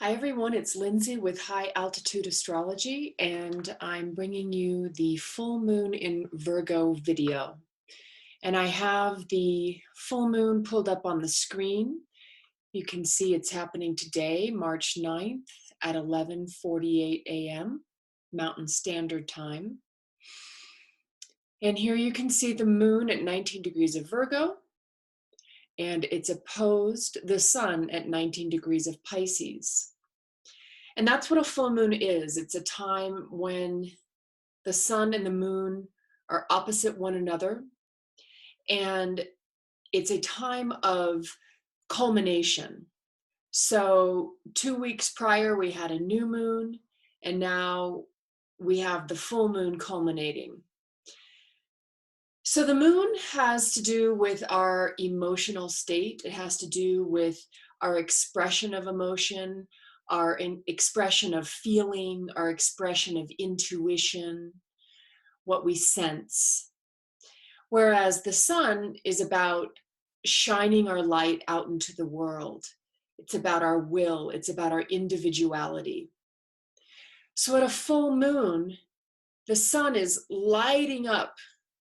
Hi everyone, it's Lindsay with High Altitude Astrology, and I'm bringing you the full moon in Virgo video. And I have the full moon pulled up on the screen. You can see it's happening today, March 9th at 11:48 a.m. Mountain Standard Time. And here you can see the moon at 19 degrees of Virgo, and it's opposed the sun at 19 degrees of Pisces. And that's what a full moon is. It's a time when the sun and the moon are opposite one another. And it's a time of culmination. So 2 weeks prior, we had a new moon, and now we have the full moon culminating. So the moon has to do with our emotional state. It has to do with our expression of emotion, our expression of feeling, our expression of intuition, what we sense. Whereas the sun is about shining our light out into the world. It's about our will, it's about our individuality. So at a full moon, the sun is lighting up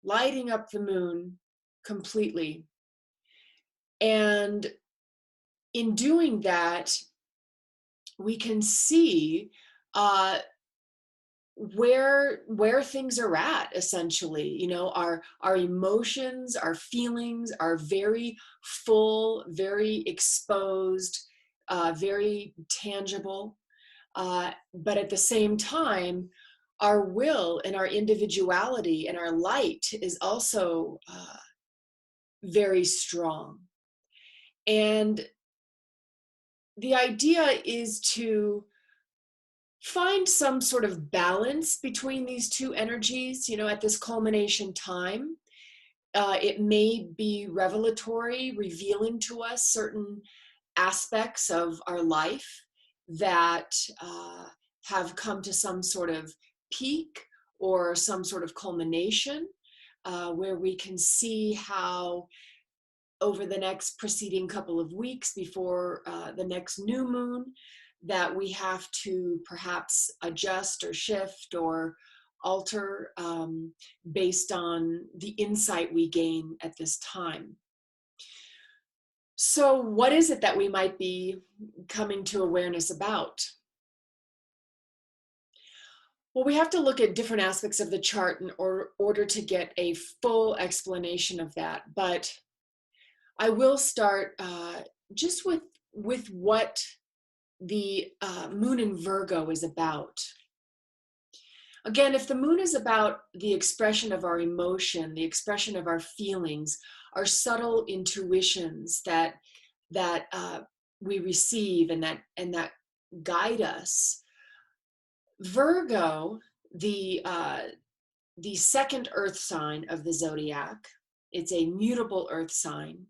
the moon completely. And in doing that, we can see where things are at, essentially. You know, our emotions, our feelings are very full, very exposed, very tangible. But at the same time, our will and our individuality and our light is also very strong. And the idea is to find some sort of balance between these two energies, you know, at this culmination time. It may be revelatory, revealing to us certain aspects of our life that have come to some sort of peak or some sort of culmination, where we can see how over the next preceding couple of weeks before the next new moon, that we have to perhaps adjust or shift or alter based on the insight we gain at this time. So what is it that we might be coming to awareness about? Well, we have to look at different aspects of the chart in order to get a full explanation of that. But I will start just with what the moon in Virgo is about. Again, if the moon is about the expression of our emotion, the expression of our feelings, our subtle intuitions that we receive and that guide us, Virgo, the second Earth sign of the zodiac, it's a mutable Earth sign.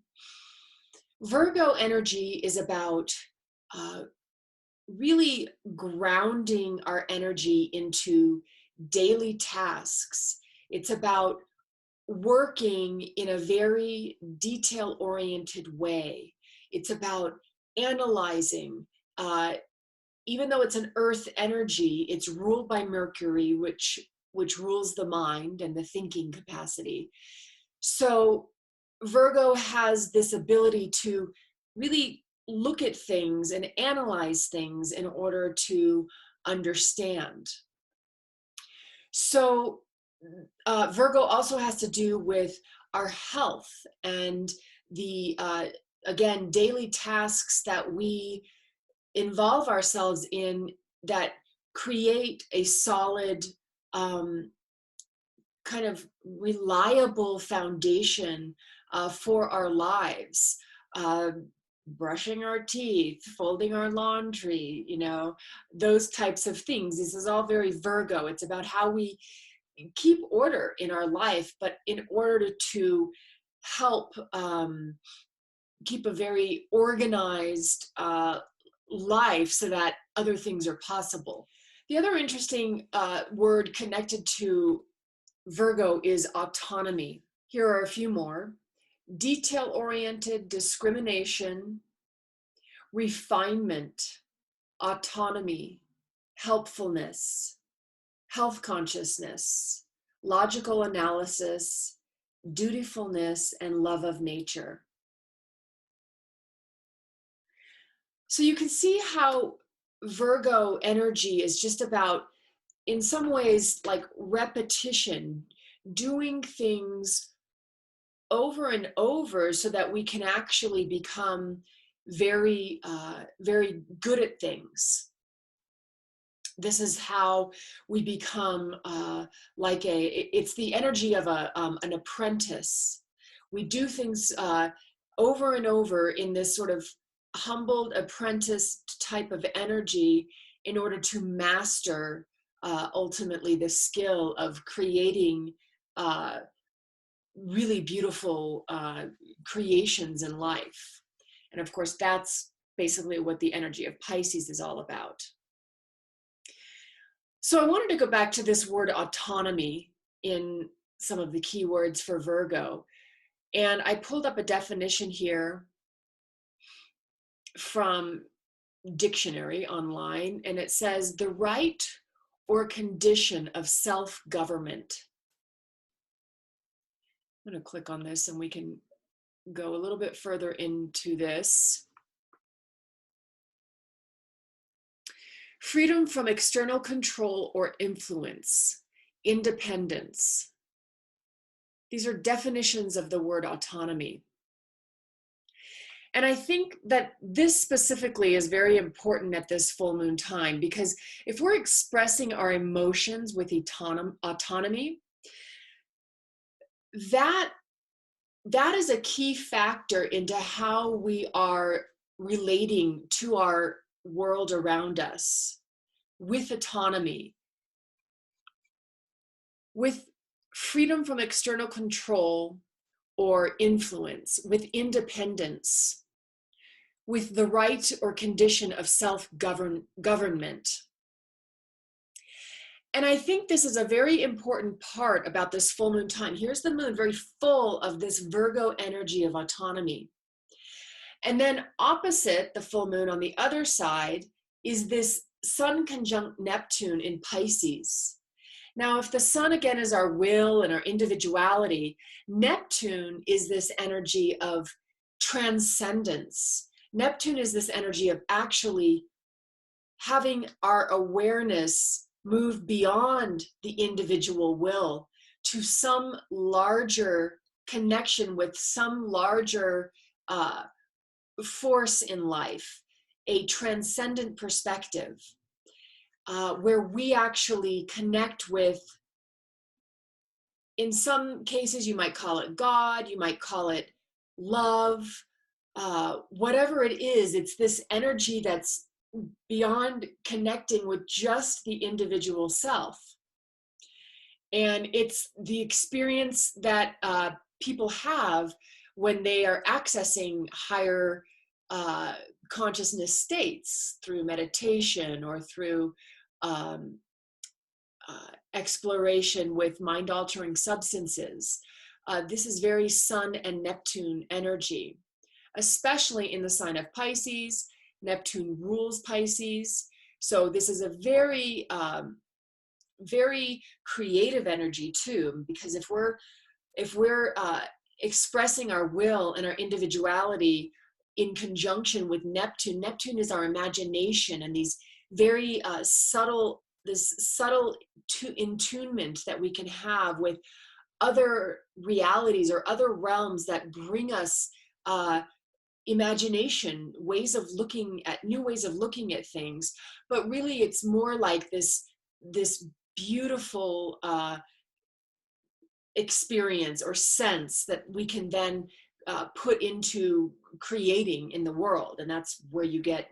Virgo energy is about really grounding our energy into daily tasks. It's about working in a very detail-oriented way. It's about analyzing. Even though it's an earth energy, it's ruled by Mercury, which rules the mind and the thinking capacity. So Virgo has this ability to really look at things and analyze things in order to understand. So Virgo also has to do with our health and the, again, daily tasks that we involve ourselves in that create a solid, kind of reliable foundation for our lives. Brushing our teeth, folding our laundry, you know, those types of things. This is all very Virgo. It's about how we keep order in our life, but in order to help keep a very organized life so that other things are possible. The other interesting word connected to Virgo is autonomy. Here are a few more: detail-oriented, discrimination, refinement, autonomy, helpfulness, health consciousness, logical analysis, dutifulness, and love of nature. So you can see how Virgo energy is just about, in some ways, like repetition, doing things over and over so that we can actually become very good at things. This is how we become it's the energy of an apprentice. We do things over and over in this sort of humbled apprentice type of energy in order to master ultimately the skill of creating really beautiful creations in life. And of course, that's basically what the energy of Pisces is all about. So I wanted to go back to this word autonomy in some of the keywords for Virgo. And I pulled up a definition here from dictionary online, and it says the right or condition of self-government. I'm going to click on this and we can go a little bit further into this. Freedom from external control or influence, independence. These are definitions of the word autonomy. And I think that this specifically is very important at this full moon time, because if we're expressing our emotions with autonomy, that is a key factor into how we are relating to our world around us with autonomy, with freedom from external control or influence, with independence, with the right or condition of self-government. And I think this is a very important part about this full moon time. Here's the moon very full of this Virgo energy of autonomy. And then opposite the full moon on the other side is this Sun conjunct Neptune in Pisces. Now, if the Sun again is our will and our individuality, Neptune is this energy of transcendence. Neptune is this energy of actually having our awareness move beyond the individual will to some larger connection with some larger force in life, a transcendent perspective, where we actually connect with, in some cases, you might call it God, you might call it love, whatever it is, it's this energy that's beyond connecting with just the individual self. And it's the experience that people have when they are accessing higher consciousness states through meditation or through exploration with mind-altering substances. This is very Sun and Neptune energy, especially in the sign of Pisces. Neptune rules Pisces. So this is a very, very creative energy too, because if we're expressing our will and our individuality in conjunction with Neptune, Neptune is our imagination and these very subtle attunement that we can have with other realities or other realms that bring us imagination, new ways of looking at things. But really it's more like this beautiful experience or sense that we can then put into creating in the world. And that's where you get,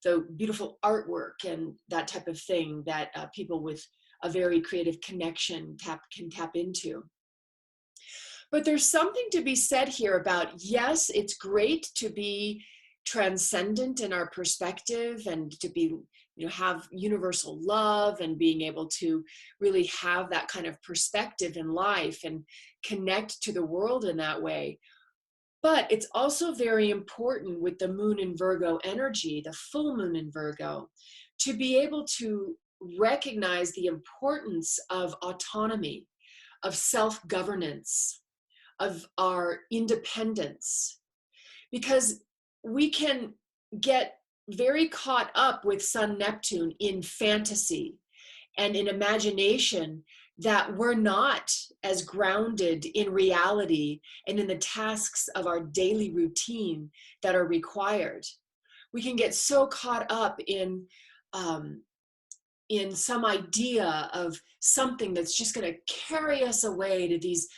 the beautiful artwork and that type of thing that people with a very creative connection can tap into. But there's something to be said here about, yes, it's great to be transcendent in our perspective and to be, have universal love and being able to really have that kind of perspective in life and connect to the world in that way. But it's also very important with the moon in Virgo energy, the full moon in Virgo, to be able to recognize the importance of autonomy, of self-governance, of our independence, because we can get very caught up with Sun Neptune in fantasy and in imagination, that we're not as grounded in reality and in the tasks of our daily routine that are required. We can get so caught up um, in some idea of something that's just going to carry us away to these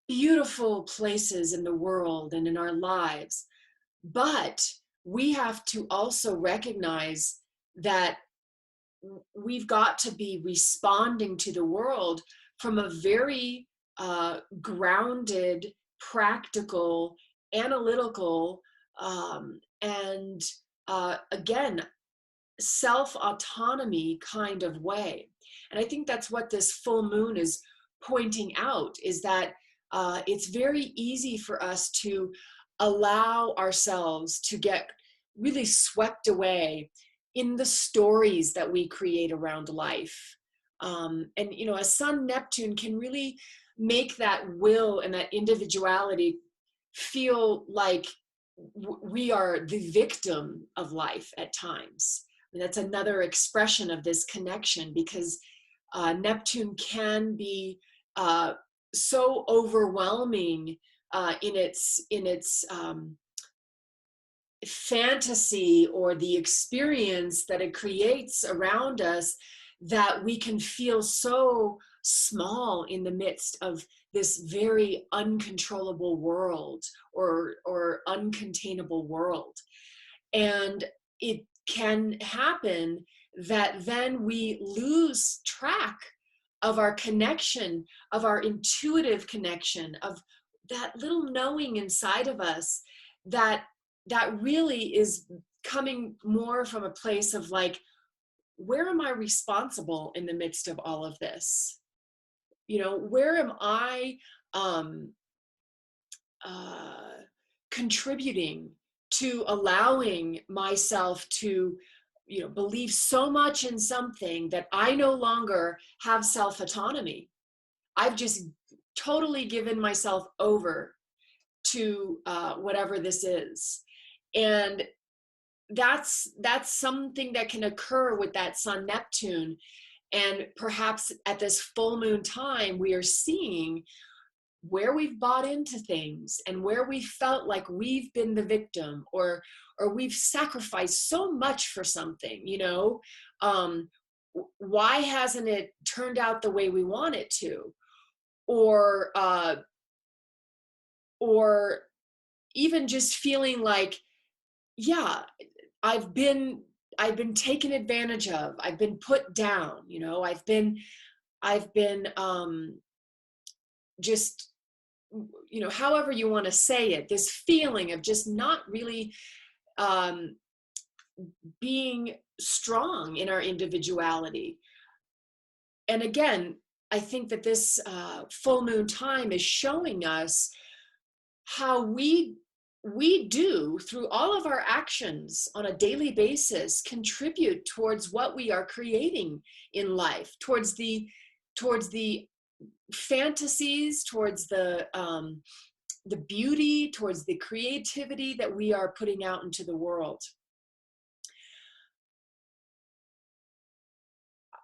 beautiful places in the world and in our lives. But we have to also recognize that we've got to be responding to the world from a very grounded, practical, analytical, and again, self-autonomy kind of way. And I think that's what this full moon is pointing out, is that it's very easy for us to allow ourselves to get really swept away in the stories that we create around life. And, you know, a Sun Neptune can really make that will and that individuality feel like we are the victim of life at times. And that's another expression of this connection, because Neptune can be so overwhelming in its fantasy, or the experience that it creates around us, that we can feel so small in the midst of this very uncontrollable world, or uncontainable world. And it can happen that then we lose track of our connection, of our intuitive connection, of that little knowing inside of us, that really is coming more from a place of like, where am I responsible in the midst of all of this? You know, where am I um, contributing to allowing myself to, you know, believe so much in something that I no longer have self-autonomy? I've just totally given myself over to whatever this is. And that's something that can occur with that Sun Neptune. And perhaps at this full moon time, we are seeing where we've bought into things, and where we felt like we've been the victim, or we've sacrificed so much for something, you know. um, why hasn't it turned out the way we want it to? Or or even just feeling like, yeah, I've been I've been taken advantage of. I've been put down, you know. I've been just, you know, however you want to say it, this feeling of just not really um, being strong in our individuality. And again, I think that this full moon time is showing us how we do, through all of our actions on a daily basis, contribute towards what we are creating in life, towards the fantasies, towards the beauty, towards the creativity that we are putting out into the world.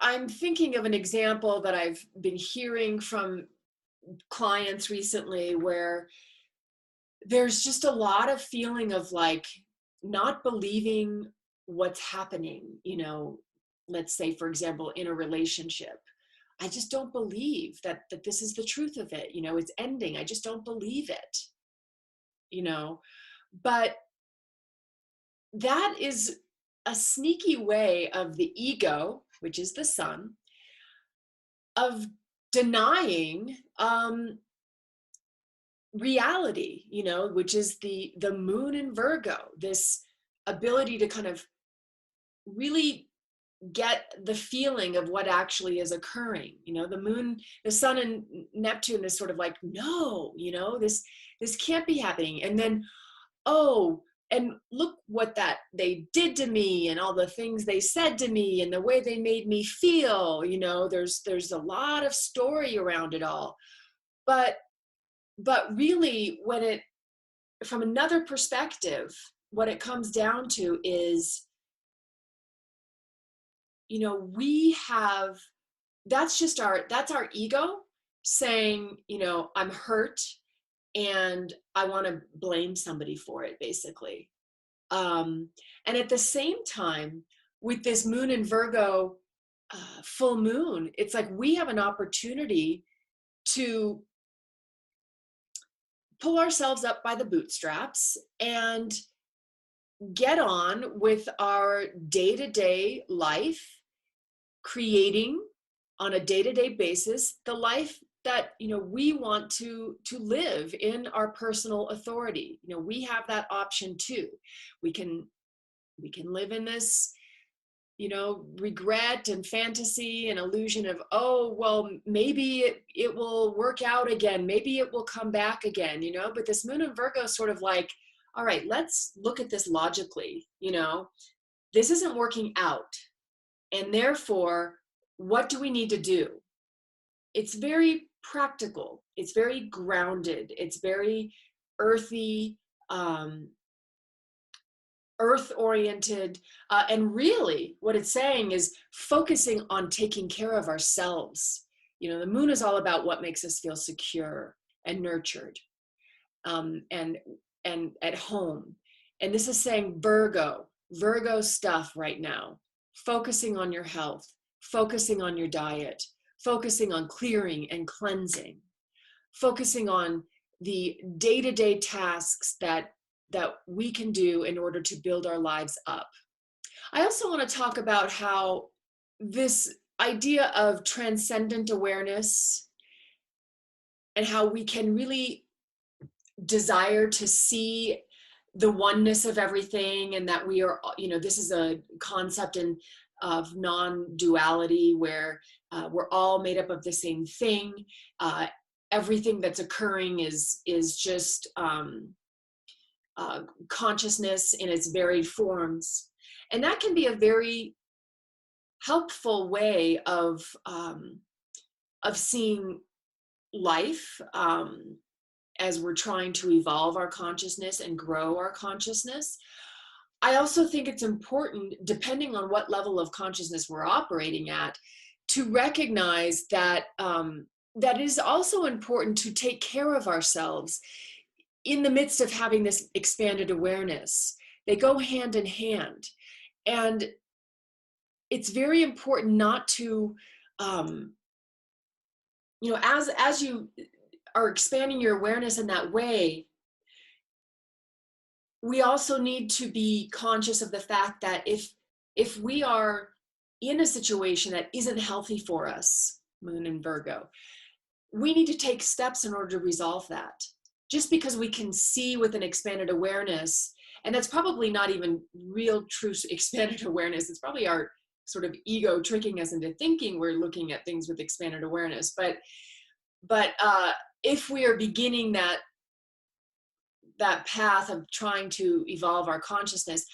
I'm thinking of an example that I've been hearing from clients recently, where there's just a lot of feeling of like not believing what's happening, you know. Let's say, for example, in a relationship, I just don't believe that this is the truth of it, you know. It's ending, I just don't believe it, you know. But that is a sneaky way of the ego, which is the sun, of denying reality, you know, which is the moon in Virgo, this ability to kind of really get the feeling of what actually is occurring. You know, the moon, the sun and Neptune is sort of like, no, you know, this can't be happening. And then, oh, and look what that they did to me and all the things they said to me and the way they made me feel. You know, there's a lot of story around it all. But really, when it, from another perspective, what it comes down to is, you know, we have, that's our ego saying, you know, I'm hurt and I want to blame somebody for it, basically. And at the same time, with this moon in Virgo full moon, it's like we have an opportunity to pull ourselves up by the bootstraps and get on with our day-to-day life, creating on a day-to-day basis the life that, you know, we want to live in our personal authority. You know, we have that option too. We can live in this, you know, regret and fantasy and illusion of, oh, well, maybe it will work out again, maybe it will come back again, you know. But this moon in Virgo is sort of like, all right, let's look at this logically. You know, this isn't working out, and therefore, what do we need to do? It's very practical, it's very grounded, it's very earthy, earth-oriented, and really what it's saying is focusing on taking care of ourselves. You know, the moon is all about what makes us feel secure and nurtured, and at home. And this is saying Virgo stuff right now, focusing on your health, focusing on your diet, focusing on clearing and cleansing, focusing on the day-to-day tasks that we can do in order to build our lives up. I also want to talk about how this idea of transcendent awareness and how we can really desire to see the oneness of everything, and that we are, you know, this is a concept of non-duality where we're all made up of the same thing. Everything that's occurring is just consciousness in its varied forms. And that can be a very helpful way of seeing life as we're trying to evolve our consciousness and grow our consciousness. I also think it's important, depending on what level of consciousness we're operating at, to recognize that that it is also important to take care of ourselves in the midst of having this expanded awareness. They go hand in hand. And it's very important not to, you know, as you are expanding your awareness in that way, we also need to be conscious of the fact that if we are in a situation that isn't healthy for us, moon in Virgo, we need to take steps in order to resolve that. Just because we can see with an expanded awareness, and that's probably not even real true expanded awareness, it's probably our sort of ego tricking us into thinking we're looking at things with expanded awareness. But if we are beginning that path of trying to evolve our consciousness,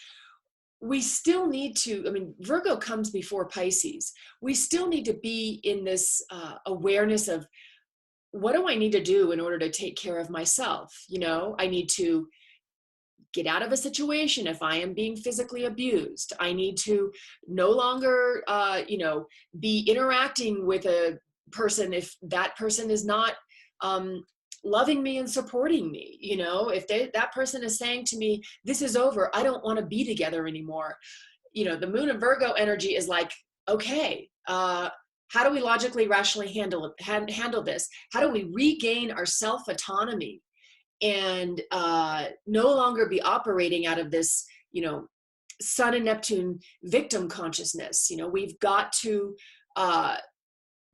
we still need to, I mean, Virgo comes before Pisces. We still need to be in this awareness of, what do I need to do in order to take care of myself? You know, I need to get out of a situation if I am being physically abused. I need to no longer, you know, be interacting with a person if that person is not loving me and supporting me. You know, if that person is saying to me, this is over, I don't want to be together anymore. You know, the moon and Virgo energy is like, okay, how do we logically, rationally handle this? How do we regain our self-autonomy and no longer be operating out of this, you know, Sun and Neptune victim consciousness? You know, we've got to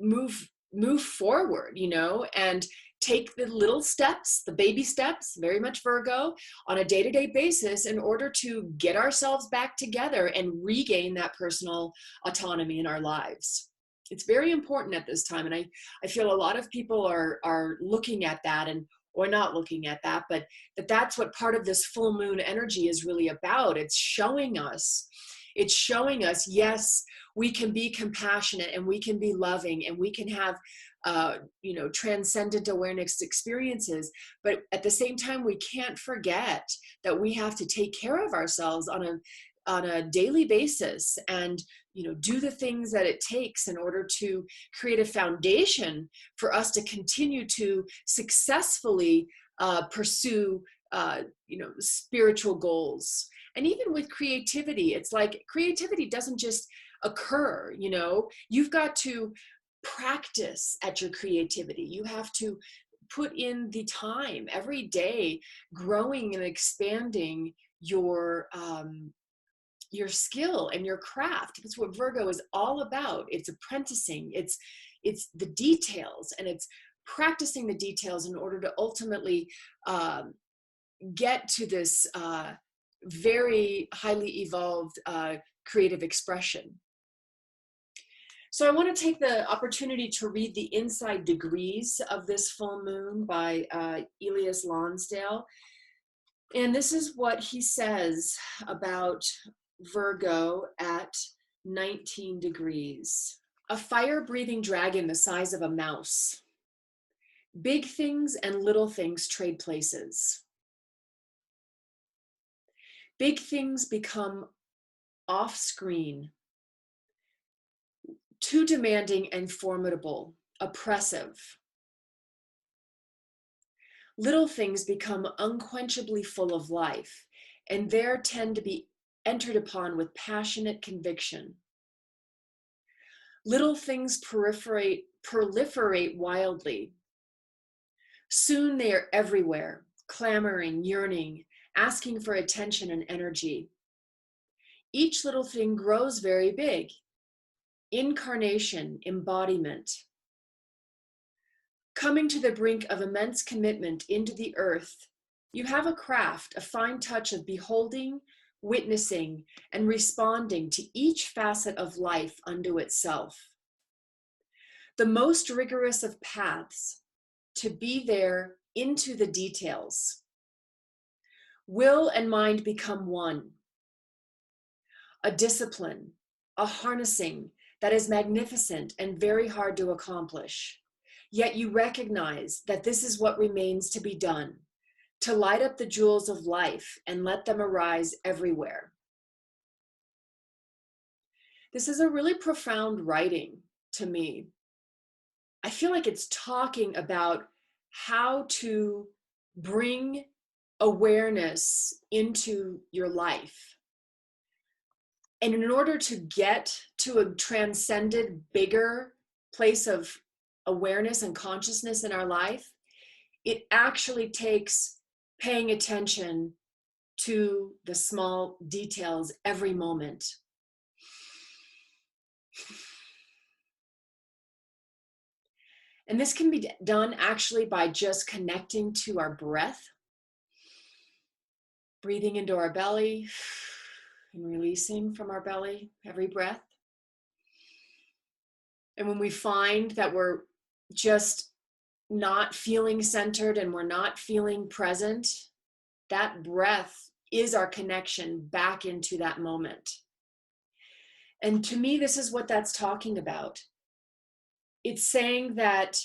move forward, you know, and take the little steps, the baby steps, very much Virgo, on a day-to-day basis in order to get ourselves back together and regain that personal autonomy in our lives. It's very important at this time. And I feel a lot of people are looking at that or not looking at that, but that's what part of this full moon energy is really about. It's showing us, yes, we can be compassionate and we can be loving and we can have transcendent awareness experiences, but at the same time we can't forget that we have to take care of ourselves on a daily basis and do the things that it takes in order to create a foundation for us to continue to successfully pursue spiritual goals. And even with creativity, it's like creativity doesn't just occur. You've got to practice at your creativity. You have to put in the time every day, growing and expanding your skill and your craft. That's what Virgo is all about. It's apprenticing. It's the details, and it's practicing the details in order to ultimately get to this very highly evolved creative expression. So I want to take the opportunity to read the inside degrees of this full moon by Elias Lonsdale. And this is what he says about Virgo at 19 degrees. A fire-breathing dragon the size of a mouse. Big things and little things trade places. Big things become off-screen, too demanding and formidable, oppressive. Little things become unquenchably full of life, and there tend to be entered upon with passionate conviction. Little things proliferate wildly. Soon they are everywhere, clamoring, yearning, asking for attention and energy. Each little thing grows very big. Incarnation, embodiment. Coming to the brink of immense commitment into the earth, you have a craft, a fine touch of beholding, witnessing, and responding to each facet of life unto itself. The most rigorous of paths, to be there into the details. Will and mind become one. A discipline, a harnessing that is magnificent and very hard to accomplish. Yet you recognize that this is what remains to be done, to light up the jewels of life and let them arise everywhere. This is a really profound writing to me. I feel like it's talking about how to bring awareness into your life. And in order to get to a transcended, bigger place of awareness and consciousness in our life, it actually takes paying attention to the small details every moment. And this can be done actually by just connecting to our breath, breathing into our belly and releasing from our belly every breath. And when we find that we're just not feeling centered and we're not feeling present, that breath is our connection back into that moment. And to me, this is what that's talking about. It's saying that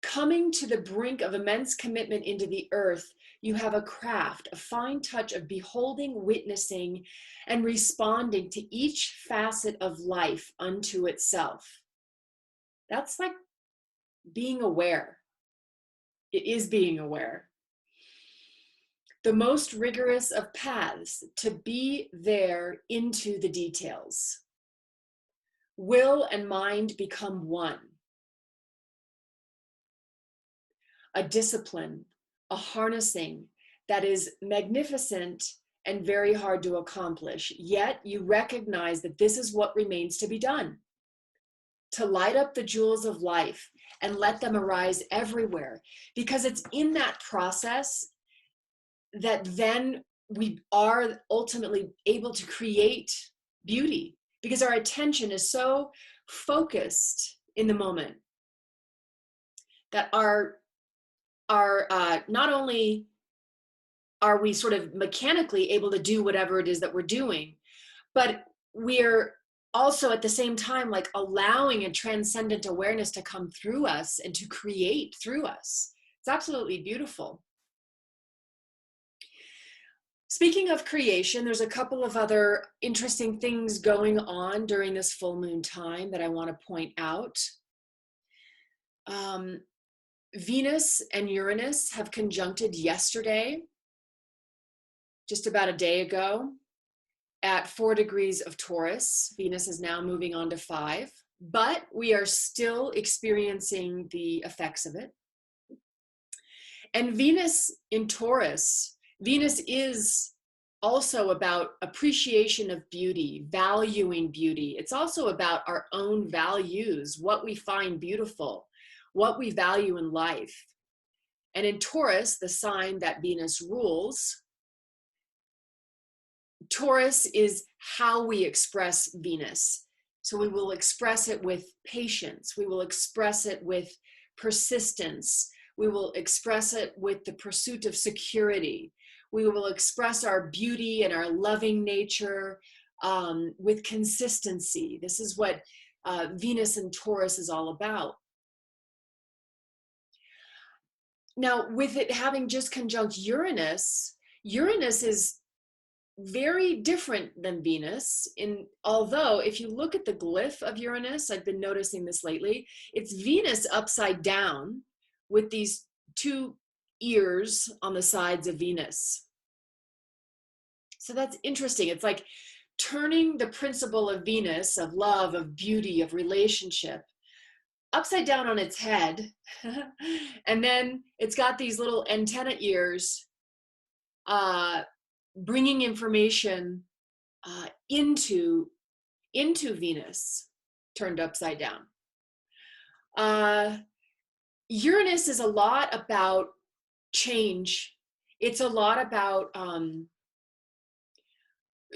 coming to the brink of immense commitment into the earth, you have a craft, a fine touch of beholding, witnessing, and responding to each facet of life unto itself. That's like being aware. It is being aware. The most rigorous of paths, to be there into the details. Will and mind become one. A discipline, a harnessing that is magnificent and very hard to accomplish. Yet you recognize that this is what remains to be done. To light up the jewels of life and let them arise everywhere. Because it's in that process that then we are ultimately able to create beauty, because our attention is so focused in the moment that not only are we sort of mechanically able to do whatever it is that we're doing, but we're also at the same time like allowing a transcendent awareness to come through us and to create through us. It's absolutely beautiful. Speaking of creation, there's a couple of other interesting things going on during this full moon time that I want to point out. Venus and Uranus have conjuncted yesterday, just about a day ago, at 4 degrees of Taurus. Venus is now moving on to 5, but we are still experiencing the effects of it. And Venus in Taurus, Venus is also about appreciation of beauty, valuing beauty. It's also about our own values, what we find beautiful, what we value in life. And in Taurus, the sign that Venus rules, Taurus is how we express Venus. So we will express it with patience. We will express it with persistence. We will express it with the pursuit of security. We will express our beauty and our loving nature with consistency. This is what Venus and Taurus is all about. Now, with it having just conjunct Uranus, Uranus is very different than Venus, although if you look at the glyph of Uranus, I've been noticing this lately, it's Venus upside down with these 2 ears on the sides of Venus. So that's interesting. It's like turning the principle of Venus, of love, of beauty, of relationship, upside down on its head. And then it's got these little antenna ears bringing information into Venus, turned upside down. Uranus is a lot about change. It's a lot about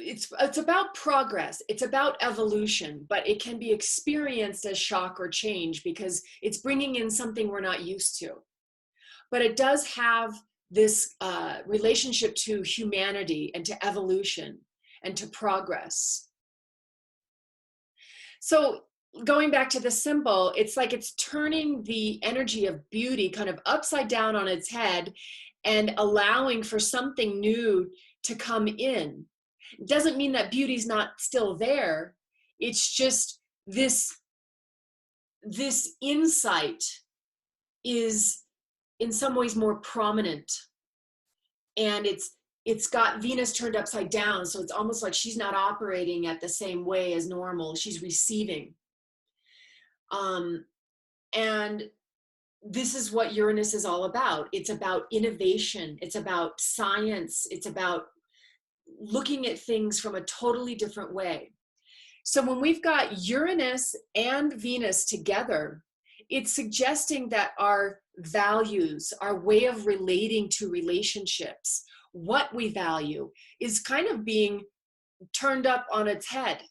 it's about progress. It's about evolution, but it can be experienced as shock or change because it's bringing in something we're not used to. But it does have this relationship to humanity and to evolution and to progress. So going back to the symbol, it's like it's turning the energy of beauty kind of upside down on its head and allowing for something new to come in. It doesn't mean that beauty's not still there. It's just this insight is in some ways more prominent, and it's got Venus turned upside down, so it's almost like she's not operating at the same way as normal. She's receiving. And this is what Uranus is all about. It's about innovation. It's about science. It's about looking at things from a totally different way. So when we've got Uranus and Venus together, it's suggesting that our values, our way of relating to relationships, what we value, is kind of being turned up on its head.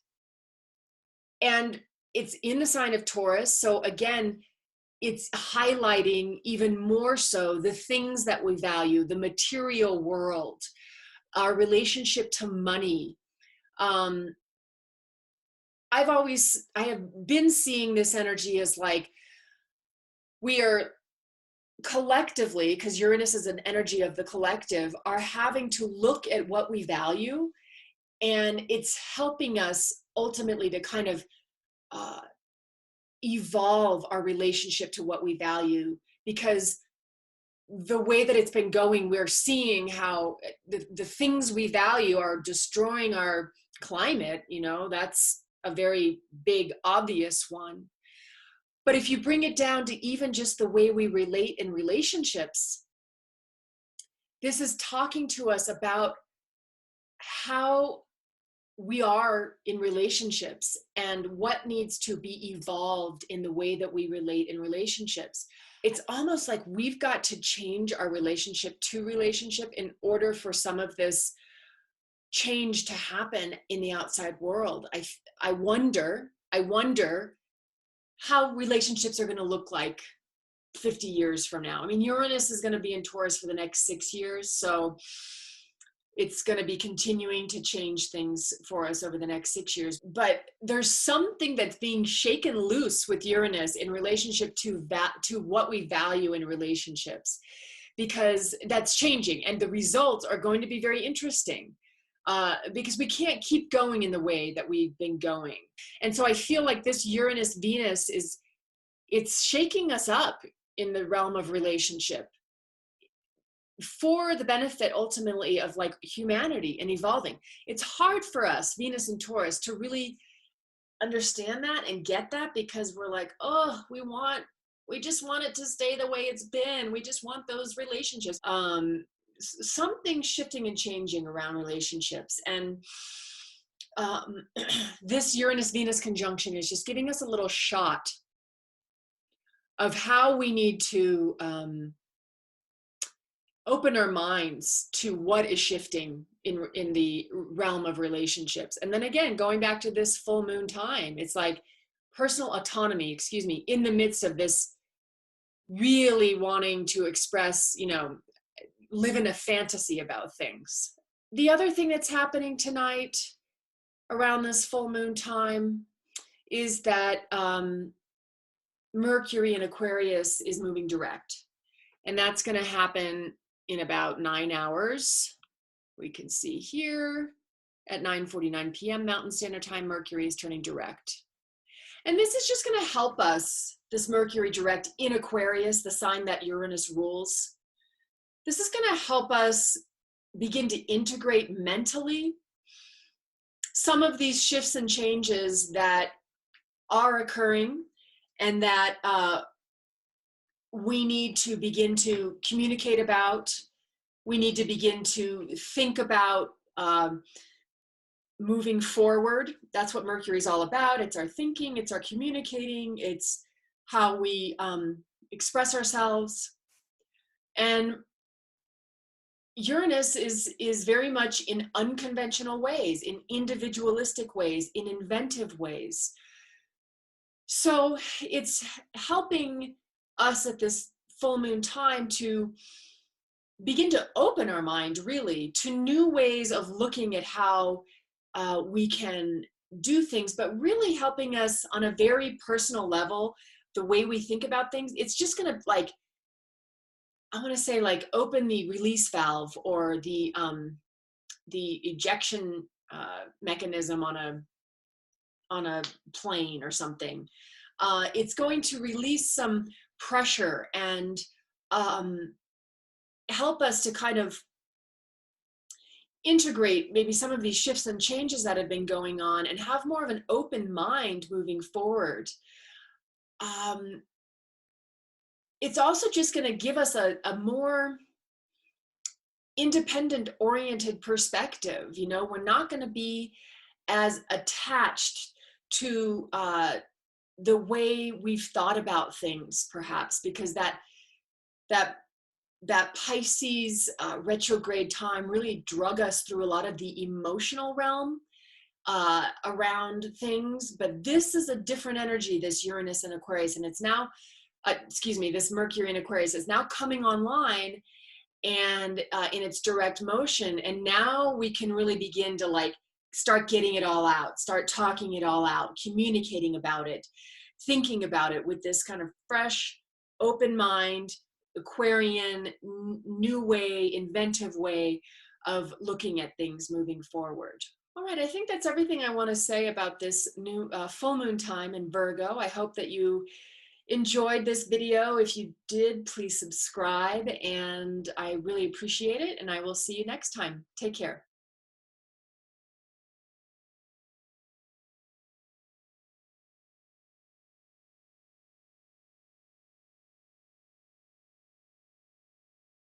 And it's in the sign of Taurus. So again, it's highlighting even more so the things that we value, the material world, our relationship to money. I have been seeing this energy as like we are collectively, because Uranus is an energy of the collective, are having to look at what we value, and it's helping us ultimately to kind of evolve our relationship to what we value, because the way that it's been going, we're seeing how the things we value are destroying our climate. That's a very big, obvious one. But if you bring it down to even just the way we relate in relationships, this is talking to us about how we are in relationships and what needs to be evolved in the way that we relate in relationships. It's almost like we've got to change our relationship to relationship in order for some of this change to happen in the outside world. I wonder how relationships are going to look like 50 years from now. I mean, Uranus is going to be in Taurus for the next 6 years, so it's going to be continuing to change things for us over the next 6 years. But there's something that's being shaken loose with Uranus in relationship to what we value in relationships, because that's changing and the results are going to be very interesting. Because we can't keep going in the way that we've been going. And so I feel like this Uranus Venus it's shaking us up in the realm of relationship for the benefit ultimately of like humanity and evolving. It's hard for us, Venus and Taurus, to really understand that and get that, because we're like, oh, we just want it to stay the way it's been. We just want those relationships. Something shifting and changing around relationships. And this Uranus-Venus conjunction is just giving us a little shot of how we need to open our minds to what is shifting in the realm of relationships. And then again, going back to this full moon time, it's like personal autonomy, in the midst of this really wanting to express, live in a fantasy about things. The other thing that's happening tonight around this full moon time is that Mercury in Aquarius is moving direct. And that's going to happen in about 9 hours. We can see here at 9:49 p.m. Mountain Standard Time, Mercury is turning direct. And this is just going to help us, this Mercury direct in Aquarius, the sign that Uranus rules. This is going to help us begin to integrate mentally some of these shifts and changes that are occurring and that we need to begin to communicate about. We need to begin to think about moving forward. That's what Mercury is all about. It's our thinking, it's our communicating, it's how we express ourselves. And Uranus is very much in unconventional ways, in individualistic ways, in inventive ways. So it's helping us at this full moon time to begin to open our mind really to new ways of looking at how we can do things, but really helping us on a very personal level, the way we think about things. It's just going to I want to say open the release valve or the ejection mechanism on a plane or something. It's going to release some pressure and help us to kind of integrate maybe some of these shifts and changes that have been going on and have more of an open mind moving forward. It's also just going to give us a more independent oriented perspective. We're not going to be as attached to the way we've thought about things, perhaps, because that Pisces retrograde time really drug us through a lot of the emotional realm around things. But this is a different energy, this Uranus in Aquarius, and it's now, this Mercury in Aquarius is now coming online and in its direct motion. And now we can really begin to start getting it all out, start talking it all out, communicating about it, thinking about it with this kind of fresh, open mind, Aquarian, new way, inventive way of looking at things moving forward. All right, I think that's everything I want to say about this new full moon time in Virgo. I hope that you enjoyed this video. If you did, please subscribe, and I really appreciate it, and I will see you next time. Take care.